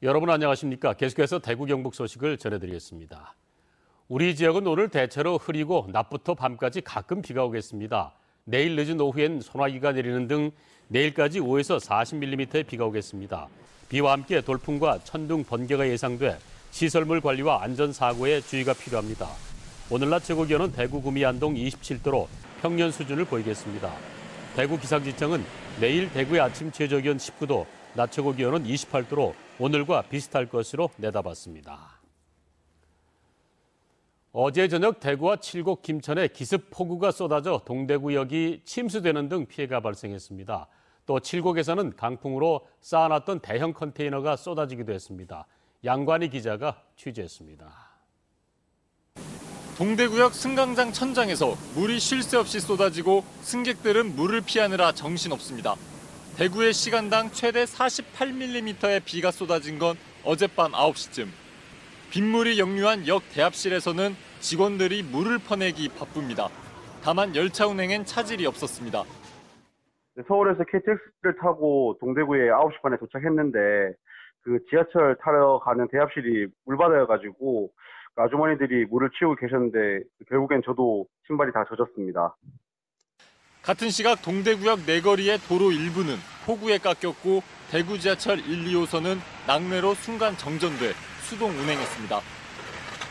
여러분 안녕하십니까? 계속해서 대구 경북 소식을 전해드리겠습니다. 우리 지역은 오늘 대체로 흐리고 낮부터 밤까지 가끔 비가 오겠습니다. 내일 늦은 오후엔 소나기가 내리는 등 내일까지 5에서 40mm의 비가 오겠습니다. 비와 함께 돌풍과 천둥, 번개가 예상돼 시설물 관리와 안전사고에 주의가 필요합니다. 오늘 낮 최고기온은 대구 구미 안동 27도로 평년 수준을 보이겠습니다. 대구 기상지청은 내일 대구의 아침 최저기온 19도, 낮 최고기온은 28도로 오늘과 비슷할 것으로 내다봤습니다. 어제 저녁 대구와 칠곡, 김천에 기습 폭우가 쏟아져 동대구역이 침수되는 등 피해가 발생했습니다. 또 칠곡에서는 강풍으로 쌓아놨던 대형 컨테이너가 쏟아지기도 했습니다. 양관희 기자가 취재했습니다. 동대구역 승강장 천장에서 물이 쉴 새 없이 쏟아지고 승객들은 물을 피하느라 정신없습니다. 대구의 시간당 최대 48mm의 비가 쏟아진 건 어젯밤 9시쯤. 빗물이 역류한 역 대합실에서는 직원들이 물을 퍼내기 바쁩니다. 다만 열차 운행엔 차질이 없었습니다. 서울에서 KTX를 타고 동대구에 9시 반에 도착했는데 그 지하철 타러 가는 대합실이 물바다여가지고 아주머니들이 물을 치우고 계셨는데 결국엔 저도 신발이 다 젖었습니다. 같은 시각 동대구역 내거리의 도로 일부는 폭우에 깎였고 대구 지하철 1, 2호선은 낙뢰로 순간 정전돼 수동 운행했습니다.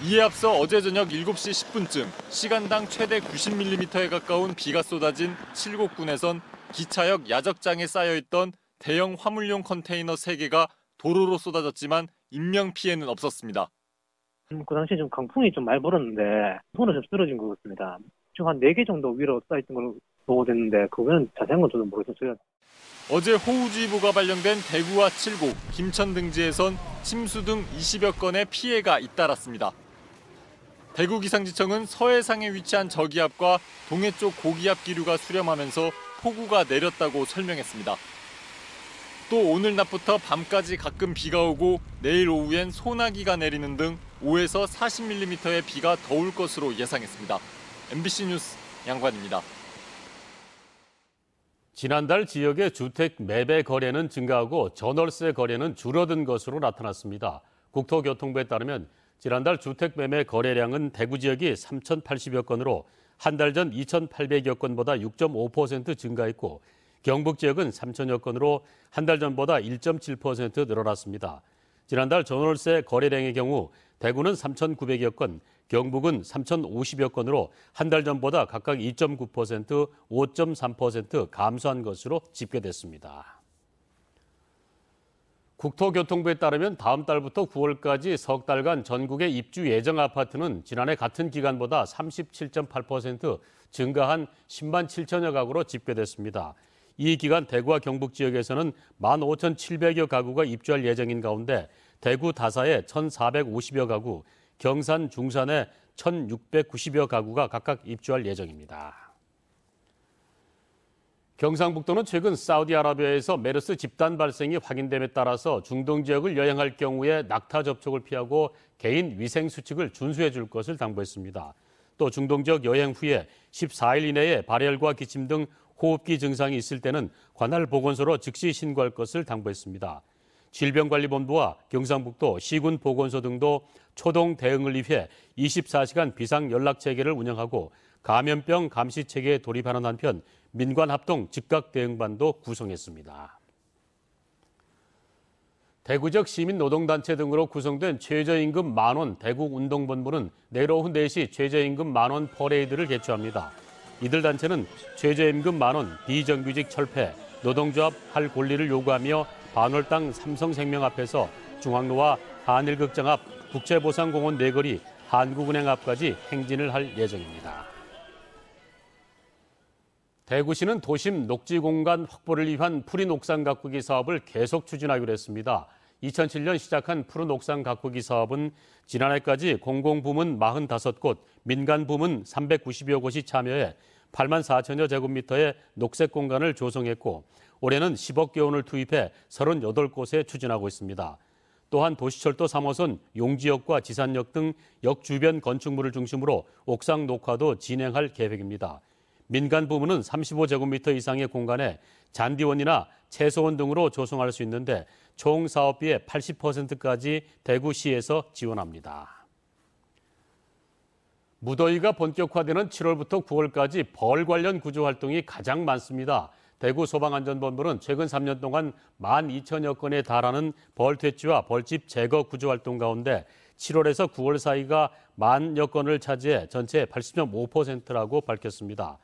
이에 앞서 어제 저녁 7시 10분쯤 시간당 최대 90mm에 가까운 비가 쏟아진 칠곡군에선 기차역 야적장에 쌓여있던 대형 화물용 컨테이너 3개가 도로로 쏟아졌지만 인명피해는 없었습니다. 그 당시에 좀 강풍이 좀 많이 불었는데 손으로 좀 쓰러진 것 같습니다. 좀 한 4개 정도 위로 쌓여있던 걸로 보고됐는데 그거는 자세한 건 저도 모르겠어요. 어제 호우주의보가 발령된 대구와 칠곡, 김천 등지에선 침수 등 20여 건의 피해가 잇따랐습니다. 대구기상지청은 서해상에 위치한 저기압과 동해 쪽 고기압 기류가 수렴하면서 폭우가 내렸다고 설명했습니다. 또 오늘 낮부터 밤까지 가끔 비가 오고 내일 오후엔 소나기가 내리는 등 5에서 40mm의 비가 더 올 것으로 예상했습니다. MBC 뉴스 양관입니다. 지난달 지역의 주택 매매 거래는 증가하고 전월세 거래는 줄어든 것으로 나타났습니다. 국토교통부에 따르면 지난달 주택 매매 거래량은 대구 지역이 3,080여 건으로 한 달 전 2,800여 건보다 6.5% 증가했고 경북 지역은 3,000여 건으로 한 달 전보다 1.7% 늘어났습니다. 지난달 전월세 거래량의 경우 대구는 3,900여 건, 경북은 3,050여 건으로 한 달 전보다 각각 2.9%, 5.3% 감소한 것으로 집계됐습니다. 국토교통부에 따르면 다음 달부터 9월까지 석 달간 전국의 입주 예정 아파트는 지난해 같은 기간보다 37.8% 증가한 10만 7천여 가구로 집계됐습니다. 이 기간 대구와 경북 지역에서는 15,700여 가구가 입주할 예정인 가운데 대구 다사에 1,450여 가구, 경산 중산에 1,690여 가구가 각각 입주할 예정입니다. 경상북도는 최근 사우디아라비아에서 메르스 집단 발생이 확인됨에 따라서 중동 지역을 여행할 경우에 낙타 접촉을 피하고 개인 위생 수칙을 준수해 줄 것을 당부했습니다. 또 중동 지역 여행 후에 14일 이내에 발열과 기침 등 호흡기 증상이 있을 때는 관할 보건소로 즉시 신고할 것을 당부했습니다. 질병관리본부와 경상북도 시군보건소 등도 초동 대응을 위해 24시간 비상연락체계를 운영하고 감염병 감시체계에 돌입하는 한편 민관합동 즉각대응반도 구성했습니다. 대구 지역 시민노동단체 등으로 구성된 최저임금 만원 대구운동본부는 내일 오후 4시 최저임금 만원 퍼레이드를 개최합니다. 이들 단체는 최저임금 만원, 비정규직 철폐, 노동조합 할 권리를 요구하며 반월당 삼성생명 앞에서 중앙로와 한일극장 앞, 국제보상공원 내거리, 한국은행 앞까지 행진을 할 예정입니다. 대구시는 도심 녹지공간 확보를 위한 푸른 옥상 가꾸기 사업을 계속 추진하기로 했습니다. 2007년 시작한 푸른 옥상 가꾸기 사업은 지난해까지 공공부문 45곳, 민간부문 390여 곳이 참여해 8만 4천여 제곱미터의 녹색 공간을 조성했고 올해는 10억 원을 투입해 38곳에 추진하고 있습니다. 또한 도시철도 3호선 용지역과 지산역 등 역 주변 건축물을 중심으로 옥상 녹화도 진행할 계획입니다. 민간 부문은 35제곱미터 이상의 공간에 잔디원이나 채소원 등으로 조성할 수 있는데 총 사업비의 80%까지 대구시에서 지원합니다. 무더위가 본격화되는 7월부터 9월까지 벌 관련 구조 활동이 가장 많습니다. 대구 소방안전본부는 최근 3년 동안 12,000여 건에 달하는 벌 퇴치와 벌집 제거 구조 활동 가운데 7월에서 9월 사이가 10,000여 건을 차지해 전체 80.5%라고 밝혔습니다.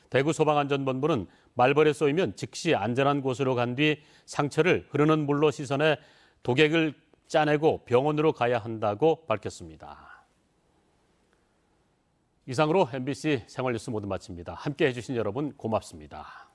대구 소방안전본부는 말벌에 쏘이면 즉시 안전한 곳으로 간 뒤 상처를 흐르는 물로 씻어내 독액을 짜내고 병원으로 가야 한다고 밝혔습니다. 이상으로 MBC 생활뉴스 모두 마칩니다. 함께해 주신 여러분 고맙습니다.